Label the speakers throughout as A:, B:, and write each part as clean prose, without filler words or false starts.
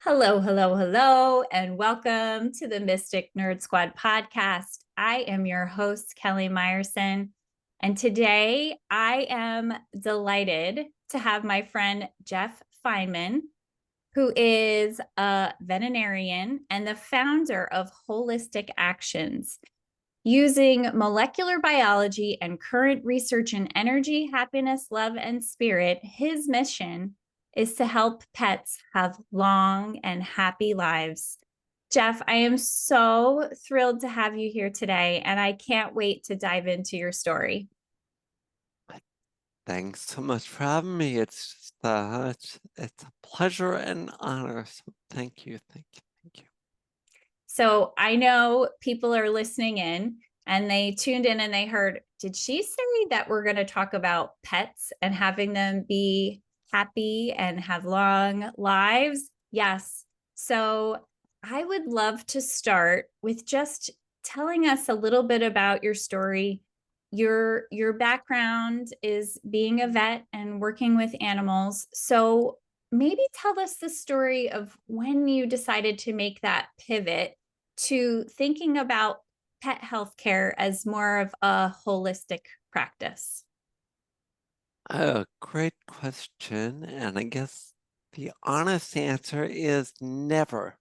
A: Hello, hello, hello, and welcome to the Mystic Nerd Squad podcast. I am your host, Kelly Meyerson, and today I am delighted to have my friend Jeff Feinman, who is a veterinarian and the founder of Holistic Actions. Using molecular biology and current research in energy, happiness, love, and spirit, his mission is to help pets have long and happy lives. Jeff, I am so thrilled to have you here today, and I can't wait to dive into your story.
B: Thanks so much for having me. It's a pleasure and honor. So thank you.
A: So I know people are listening in and they tuned in and they heard, did she say that we're going to talk about pets and having them be happy and have long lives? Yes. So I would love to start with just telling us a little bit about your story. Your background is being a vet and working with animals. So maybe tell us the story of when you decided to make that pivot to thinking about pet healthcare as more of a holistic practice.
B: A great question, and I guess the honest answer is never.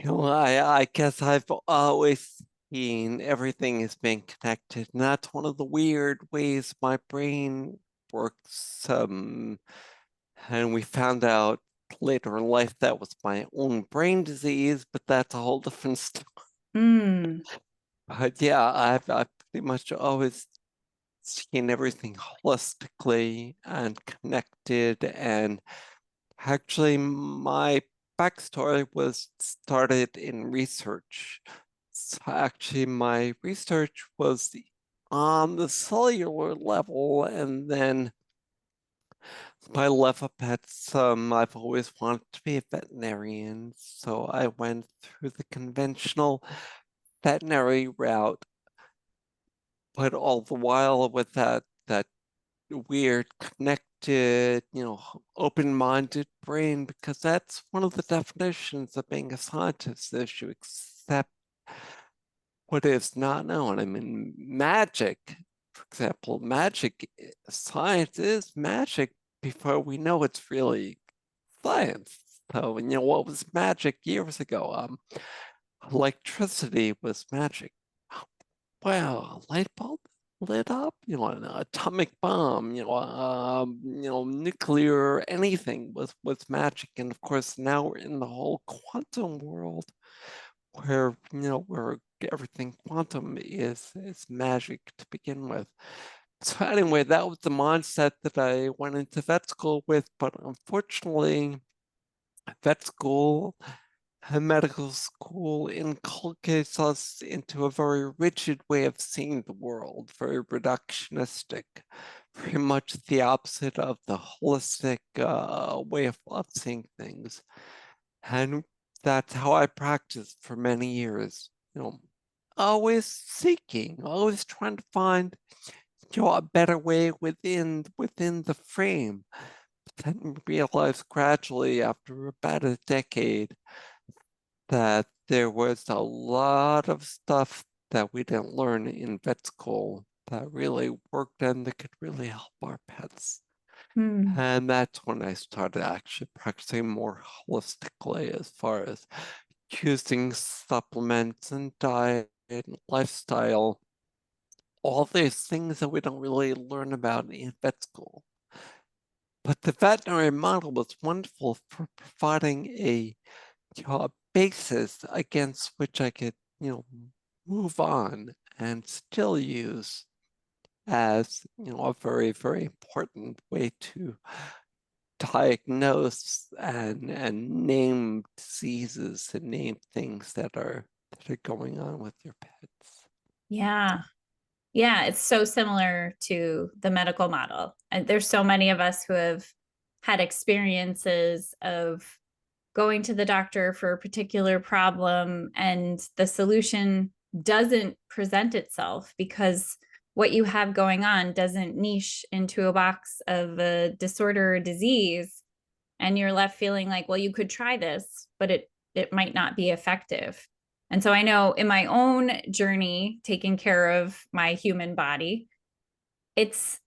B: I guess I've always seen everything as being connected, and that's one of the weird ways my brain works. And we found out later in life that was my own brain disease, but that's a whole different story.
A: Mm,
B: But yeah, I've pretty much always seen everything holistically and connected. And actually, my backstory was started in research. So actually, my research was on the cellular level, and then my love of pets, I've always wanted to be a veterinarian, so I went through the conventional veterinary route, but all the while with that weird, connected, open-minded brain, because that's one of the definitions of being a scientist, is you accept what is not known. I mean, magic, for example, science is magic before we know it's really science. So, what was magic years ago? Electricity was magic. Wow, a light bulb lit up, an atomic bomb, nuclear, anything was magic. And of course, now we're in the whole quantum world where everything quantum is magic to begin with. So anyway, that was the mindset that I went into vet school with, but unfortunately, vet school and medical school inculcates us into a very rigid way of seeing the world, very reductionistic, very much the opposite of the holistic way of seeing things. And that's how I practiced for many years, always seeking, always trying to find, a better way within the frame. But then realized gradually after about a decade that there was a lot of stuff that we didn't learn in vet school that really worked and that could really help our pets.
A: mm.
B: And that's when I started actually practicing more holistically as far as using supplements and diet and lifestyle, all these things that we don't really learn about in vet school. But the veterinary model was wonderful for providing a basis against which I could, move on and still use as, a very, very important way to diagnose and name diseases and name things that are going on with your pets.
A: Yeah. Yeah. It's so similar to the medical model. And there's so many of us who have had experiences of going to the doctor for a particular problem and the solution doesn't present itself because what you have going on doesn't niche into a box of a disorder or disease. and you're left feeling like, well, you could try this, but it might not be effective. And so I know in my own journey taking care of my human body, it's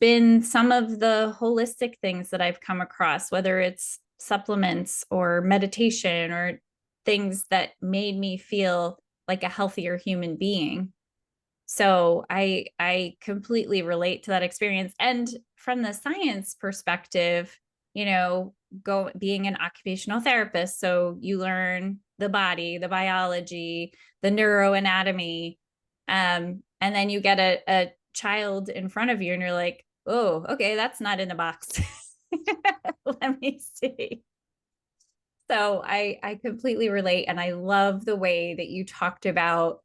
A: been some of the holistic things that I've come across, whether it's supplements or meditation or things that made me feel like a healthier human being. So I completely relate to that experience. And from the science perspective, you know, go being an occupational therapist, so you learn the body, the biology, the neuroanatomy, and then you get a child in front of you, and you're like, oh, okay, that's not in the box. Let me see. So I completely relate, and I love the way that you talked about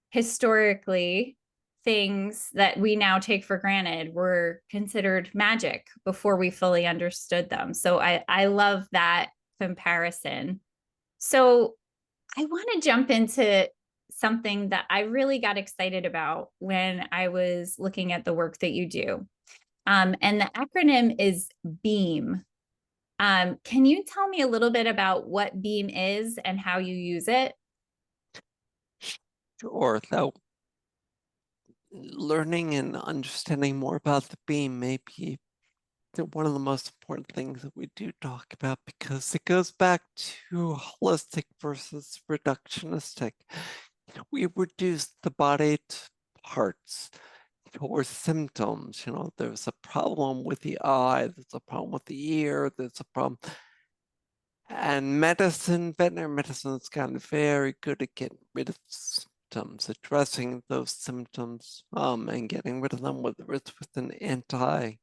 A: historically things that we now take for granted were considered magic before we fully understood them. So I love that comparison. So I want to jump into something that I really got excited about when I was looking at the work that you do. And the acronym is BEAM. Can you tell me a little bit about what BEAM is and how you use it?
B: Sure. So learning and understanding more about the beam may be one of the most important things that we do talk about, because it goes back to holistic versus reductionistic. We reduce the body to parts or symptoms. There's a problem with the eye, there's a problem with the ear, there's a problem. And veterinary medicine has gotten very good at getting rid of symptoms, addressing those symptoms, and getting rid of them, whether it's with an antibiotic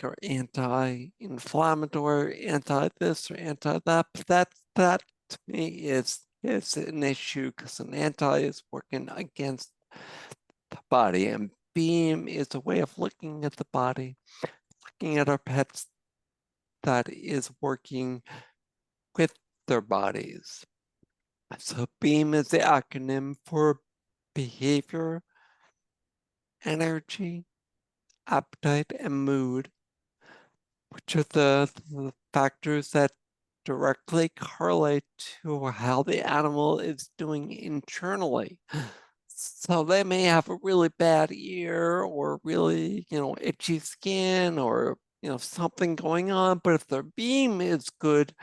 B: or anti-inflammatory, anti-this or anti-that. But that to me is an issue, because an anti is working against the body, and BEAM is a way of looking at the body, looking at our pets, that is working with their bodies. So BEAM is the acronym for behavior, energy, appetite, and mood, which are the factors that directly correlate to how the animal is doing internally. So they may have a really bad ear, or really, itchy skin, or, something going on, but if their BEAM is good,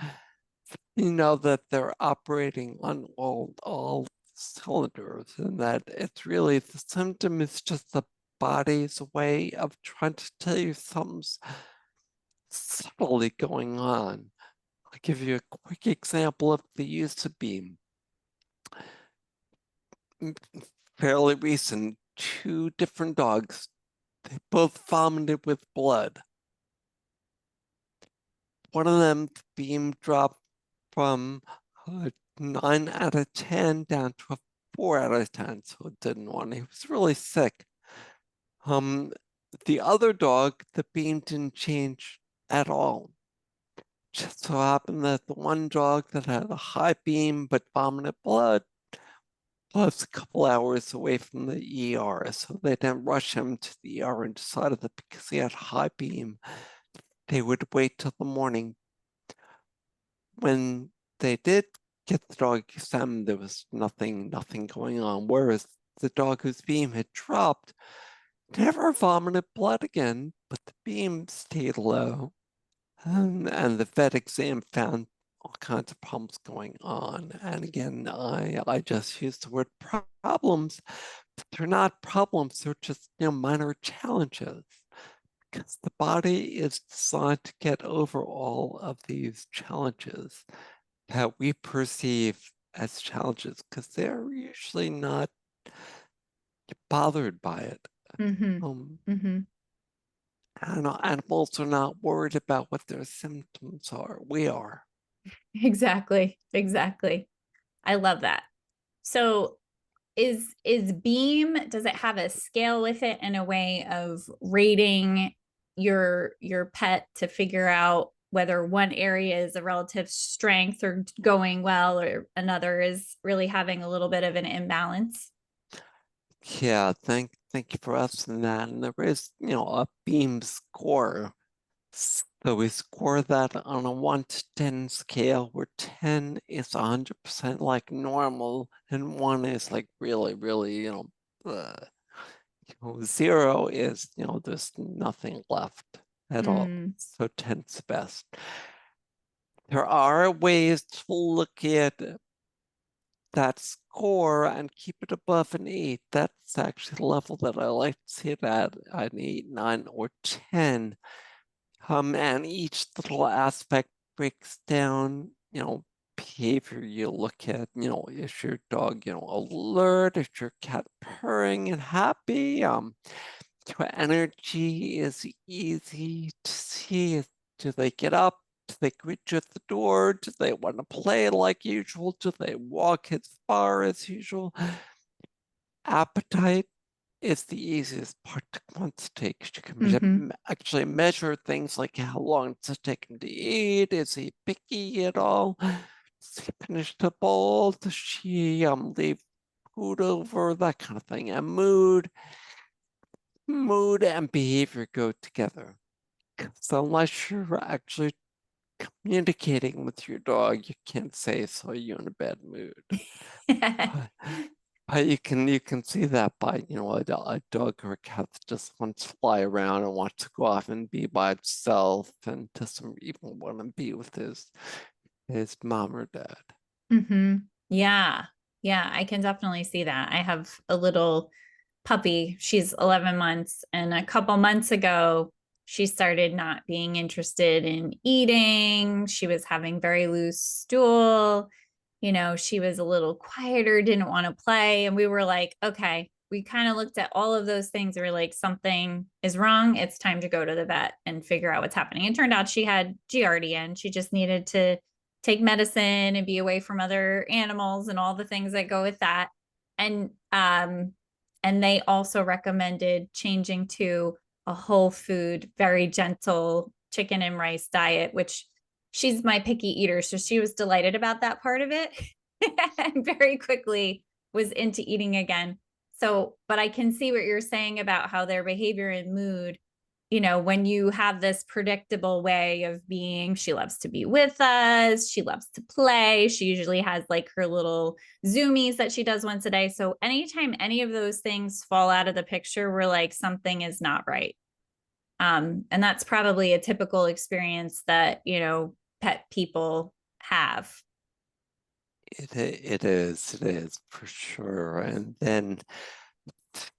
B: you know that they're operating on all cylinders, and that it's really, the symptom is just the body's way of trying to tell you something's subtly going on. I'll give you a quick example of the use of BEAM. Fairly recent, two different dogs, they both vomited with blood. One of them, the BEAM dropped from 9 out of 10 down to a 4 out of 10, so it didn't want. He was really sick. The other dog, the BEAM didn't change at all. Just so happened that the one dog that had a high BEAM but vomited blood was a couple hours away from the ER, so they didn't rush him to the ER, and decided that because he had high BEAM, they would wait till the morning. When they did get the dog examined, there was nothing going on, whereas the dog whose BEAM had dropped never vomited blood again, but the BEAM stayed low. And the vet exam found all kinds of problems going on. And again, I just use the word problems, but they're not problems, they're just, minor challenges, because the body is designed to get over all of these challenges that we perceive as challenges, because they're usually not bothered by it.
A: Mm-hmm.
B: Um,
A: Mm-hmm.
B: Animals are not worried about what their symptoms are. We are.
A: Exactly. Exactly. I love that. So is BEAM, does it have a scale with it in a way of rating your pet to figure out whether one area is a relative strength or going well, or another is really having a little bit of an imbalance?
B: Yeah, thank you for asking that. And there is, a BEAM score So we score that on a 1 to 10 scale, where 10 is 100% like normal, and 1 is like really, really, uh, 0 is, there's nothing left at all.
A: Mm,
B: So 10's the best. There are ways to look at that score and keep it above an 8. That's actually the level that I like to see it at, an 8, 9, or 10. And each little aspect breaks down, behavior. You look at, is your dog, alert? Is your cat purring and happy? Your energy is easy to see. Do they get up? Do they greet you at the door? Do they want to play like usual? Do they walk as far as usual? Appetite is the easiest part to quantitate. You
A: mm-hmm.
B: can actually measure things like how long does it take him to eat? Is he picky at all? Does he finish the bowl? Does she leave food over? That kind of thing. And mood and behavior go together. So unless you're actually communicating with your dog, you can't say, so are you in a bad mood? But you can see that by, a dog or a cat that just wants to fly around and wants to go off and be by itself and doesn't even want to be with his mom or dad.
A: Mm-hmm. Yeah. Yeah, I can definitely see that. I have a little puppy. She's 11 months. And a couple months ago, she started not being interested in eating. She was having very loose stool. She was a little quieter, didn't want to play. And we were like, okay, we kind of looked at all of those things. We were like, something is wrong. It's time to go to the vet and figure out what's happening. It turned out she had Giardia and she just needed to take medicine and be away from other animals and all the things that go with that. And and they also recommended changing to a whole food, very gentle chicken and rice diet, which she's my picky eater. So she was delighted about that part of it and very quickly was into eating again. So, but I can see what you're saying about how their behavior and mood, when you have this predictable way of being, she loves to be with us, she loves to play, she usually has like her little zoomies that she does once a day. So anytime any of those things fall out of the picture, we're like, something is not right. And that's probably a typical experience that, pet people have.
B: It is for sure. And then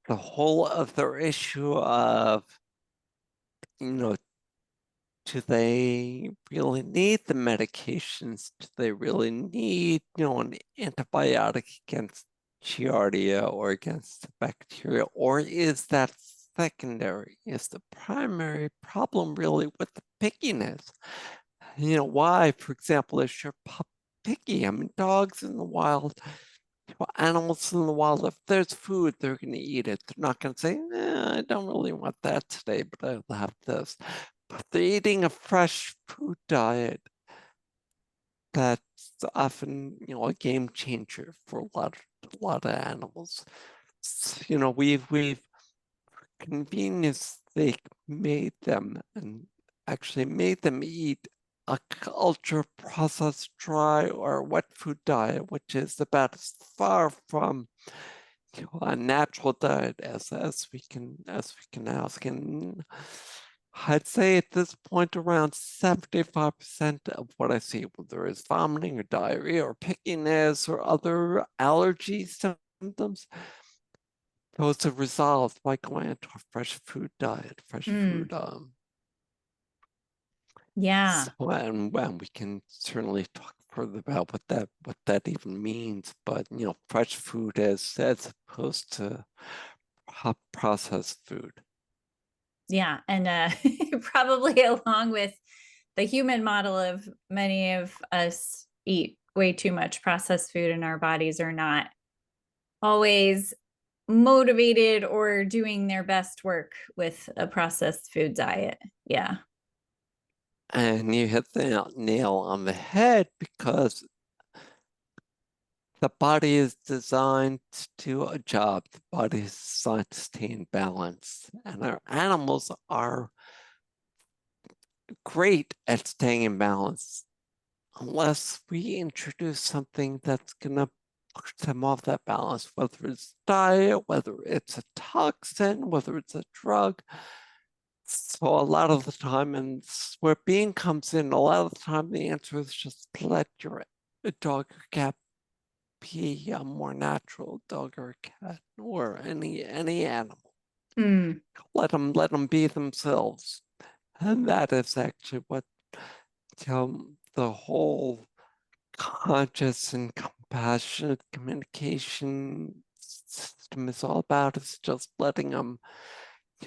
B: the whole other issue of, you know, do they really need the medications? Do they really need, an antibiotic against Giardia or against the bacteria? Or is that secondary? Is the primary problem really with the pickiness? Why, for example, is your pup picky? I mean, dogs in the wild, animals in the wild, if there's food, they're going to eat it. They're not going to say, I don't really want that today, but I'll have this. But they're eating a fresh food diet. That's often, a game changer for a lot of animals. We've convenience sake made them and actually made them eat a ultra processed dry or wet food diet, which is about as far from a natural diet as we can ask. And I'd say at this point around 75% of what I see, whether it's vomiting or diarrhea or pickiness or other allergy symptoms, those are resolved by going into a fresh food diet, fresh
A: Mm,
B: food.
A: yeah.
B: So, and we can certainly talk further about what that even means. But fresh food as opposed to processed food.
A: Yeah. And probably along with the human model of many of us eat way too much processed food and our bodies are not always motivated or doing their best work with a processed food diet. Yeah.
B: And you hit the nail on the head because the body is designed to do a job. The body is designed to stay in balance. And our animals are great at staying in balance unless we introduce something that's going to push them off that balance, whether it's diet, whether it's a toxin, whether it's a drug. So a lot of the time, and where being comes in, a lot of the time the answer is just let your dog or cat be a more natural dog or cat or any animal.
A: Mm,
B: Let them be themselves. And that is actually what the whole conscious and compassionate communication system is all about. Is just letting them,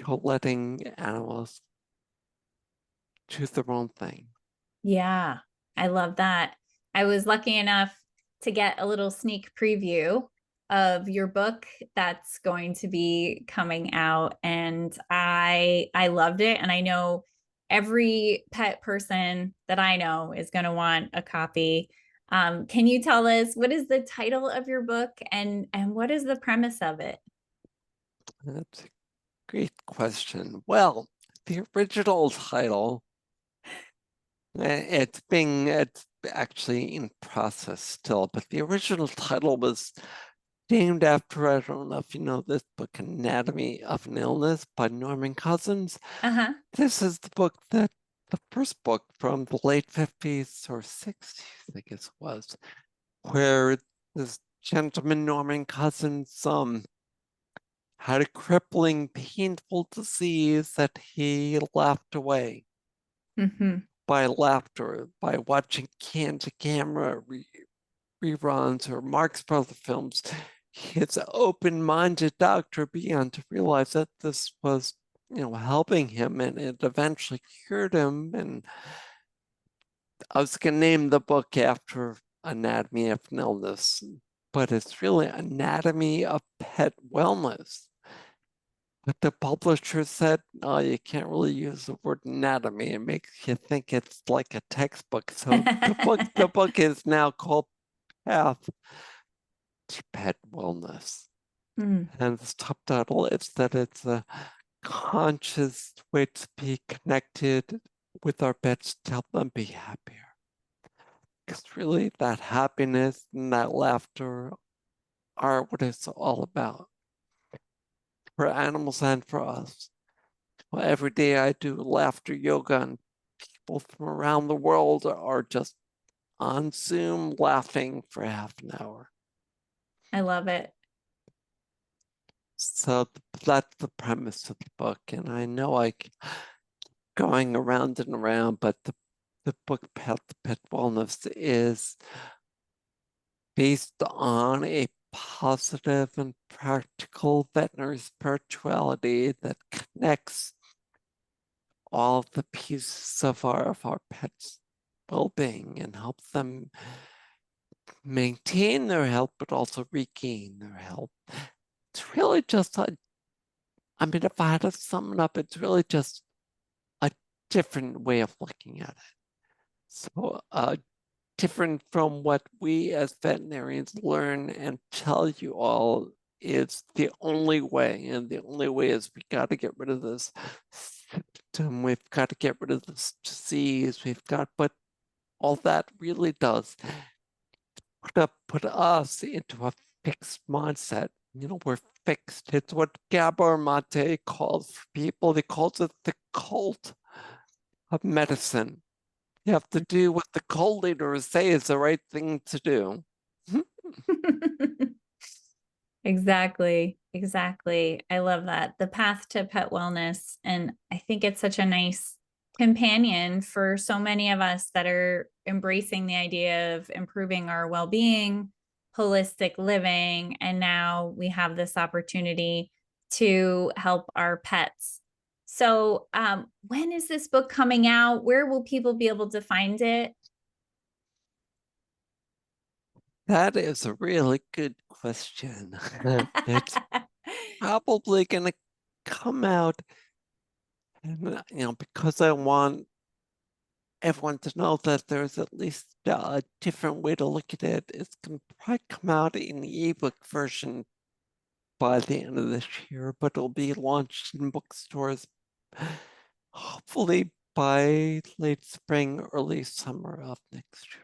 B: letting animals do their own thing.
A: yeah, I love that. I was lucky enough to get a little sneak preview of your book that's going to be coming out, and I loved it, and I know every pet person that I know is going to want a copy. Can you tell us what is the title of your book, and what is the premise of it?
B: That's a great question. Well, the original title, it's actually in process still, but the original title was named after, I don't know if you know this book, Anatomy of an Illness by Norman Cousins.
A: Uh-huh.
B: This is the first book from the late 50s or 60s, I guess it was, where this gentleman, Norman Cousins, had a crippling, painful disease that he laughed away
A: Mm-hmm.
B: by laughter, by watching can-to-camera reruns or Marx Brothers films. His open-minded doctor began to realize that this was, helping him, and it eventually cured him. And I was going to name the book after Anatomy of an Illness, but it's really Anatomy of Pet Wellness. But the publisher said, "No, you can't really use the word anatomy. It makes you think it's like a textbook." So the book is now called Path to Pet Wellness.
A: Mm,
B: And the subtitle is that it's a conscious way to be connected with our pets to help them be happier. Because really, that happiness and that laughter are what it's all about for animals and for us. Well, every day I do laughter yoga, and people from around the world are just on Zoom laughing for half an hour.
A: I love it.
B: So that's the premise of the book. And I know I keep going around and around, but the book Path to Pet Wellness is based on a positive and practical veterinary spirituality that connects all the pieces of our pets' well-being and helps them maintain their health, but also regain their health. It's really just I mean, if I had to sum it up, it's really just a different way of looking at it. So, different from what we as veterinarians learn and tell you all is the only way, and the only way is we got to get rid of this symptom, we've got to get rid of this disease, but all that really does put us into a fixed mindset. We're fixed. It's what Gabor Mate calls people, he calls it the cult of medicine. You have to do what the cult leaders say is the right thing to do.
A: Exactly. Exactly. I love that. The path to pet wellness. And I think it's such a nice companion for so many of us that are embracing the idea of improving our well being, holistic living. And now we have this opportunity to help our pets. So, when is this book coming out? Where will people be able to find it?
B: That is a really good question. It's probably going to come out, and because I want everyone to know that there's at least a different way to look at it. It's going to probably come out in the ebook version by the end of this year, but it'll be launched in bookstores hopefully by late spring, early summer of next year.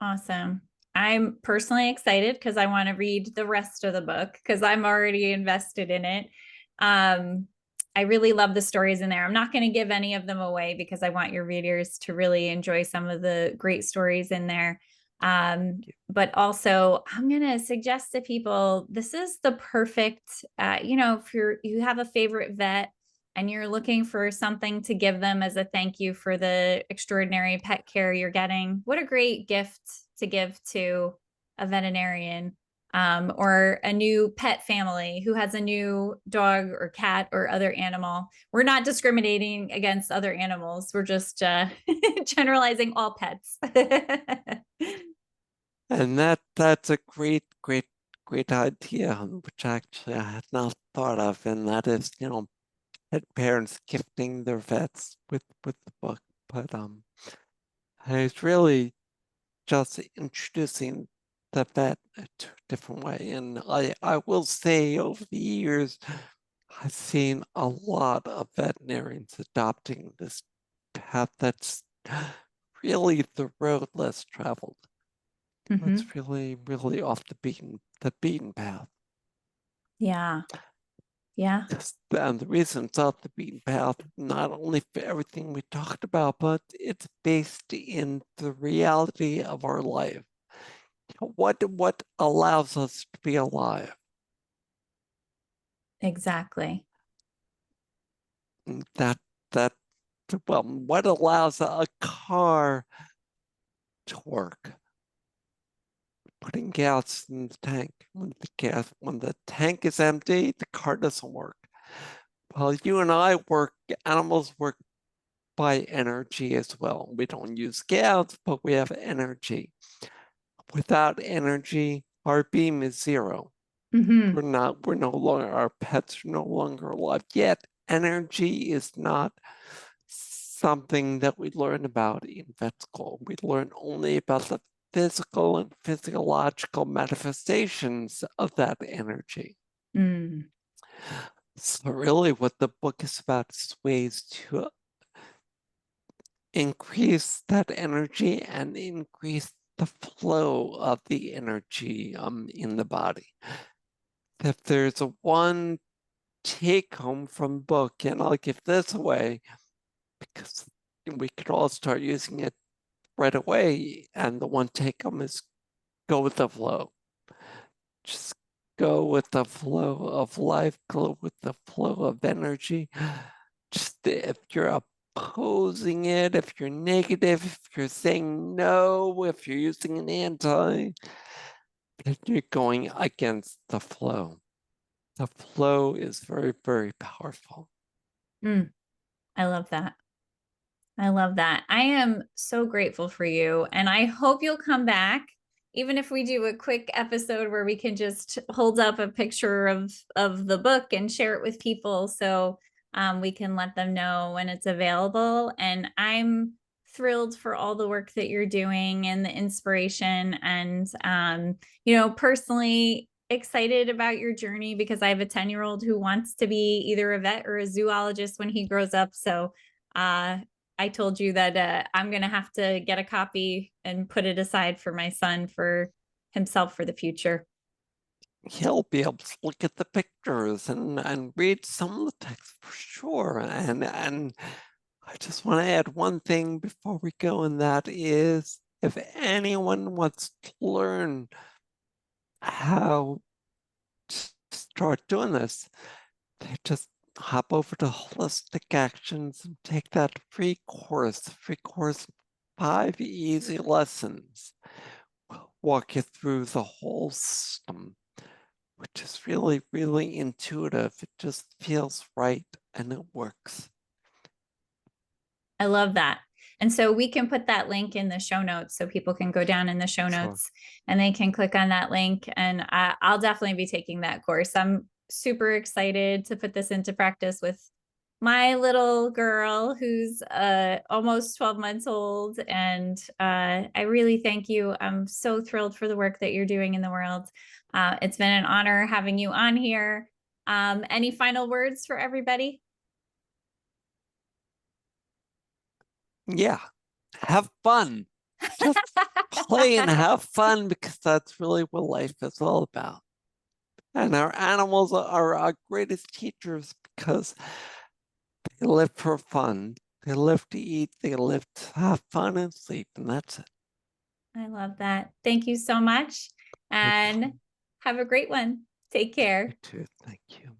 A: Awesome. I'm personally excited because I want to read the rest of the book because I'm already invested in it. Um, I really love the stories in there. I'm not going to give any of them away because I want your readers to really enjoy some of the great stories in there. But also, I'm going to suggest to people this is the perfect, if you have a favorite vet and you're looking for something to give them as a thank you for the extraordinary pet care you're getting, what a great gift to give to a veterinarian, or a new pet family who has a new dog or cat or other animal. We're not discriminating against other animals. We're just generalizing all pets.
B: And that's a great, great, great idea, which actually I had not thought of, and that is, pet parents gifting their vets with the book. But it's really just introducing the vet to a different way. And I will say over the years, I've seen a lot of veterinarians adopting this path that's really the road less traveled.
A: Mm-hmm.
B: It's really, really off the beaten path.
A: Yeah. Yeah.
B: And the reason it's off the beaten path, not only for everything we talked about, but it's based in the reality of our life. What allows us to be alive?
A: Exactly.
B: That that well, what allows a car to work? Putting gas in the tank. When the tank is empty, the car doesn't work. Well, you and I work, animals work by energy as well. We don't use gas, but we have energy. Without energy, our beam is zero.
A: Mm-hmm.
B: We're no longer, our pets are no longer alive. Yet energy is not something that we learn about in vet school. We learn only about the physical and physiological manifestations of that energy.
A: Mm.
B: So really what the book is about is ways to increase that energy and increase the flow of the energy in the body. If there's a one take home from the book, and I'll give this away because we could all start using it right away. And the one take home is go with the flow. Just go with the flow of life, go with the flow of energy. Just if you're opposing it, if you're negative, if you're saying no, if you're using an anti, then you're going against the flow. The flow is very, very powerful.
A: Mm. I love that. I love that. I am so grateful for you. And I hope you'll come back, even if we do a quick episode where we can just hold up a picture of the book and share it with people so we can let them know when it's available. And I'm thrilled for all the work that you're doing and the inspiration. And, personally excited about your journey because I have a 10-year-old who wants to be either a vet or a zoologist when he grows up. So, I told you that I'm going to have to get a copy and put it aside for my son for himself for the future.
B: He'll be able to look at the pictures and read some of the text for sure. And I just want to add one thing before we go, and that is if anyone wants to learn how to start doing this, they just hop over to Holistic Actions and take that free course, 5 easy lessons. We'll walk you through the whole system, which is really, really intuitive. It just feels right and it works.
A: I love that. And so we can put that link in the show notes so people can go down in the show
B: Sure.
A: notes and they can click on that link. And I'll definitely be taking that course. I'm super excited to put this into practice with my little girl who's almost 12 months old. And I really thank you. I'm so thrilled for the work that you're doing in the world. It's been an honor having you on here. Any final words for everybody?
B: Yeah, have fun. Just play and have fun because that's really what life is all about. And our animals are our greatest teachers because they live for fun. They live to eat, they live to have fun and sleep, and that's it.
A: I love that. Thank you so much
B: No
A: and
B: problem.
A: have a great one. Take
B: You
A: care.
B: too. Thank you.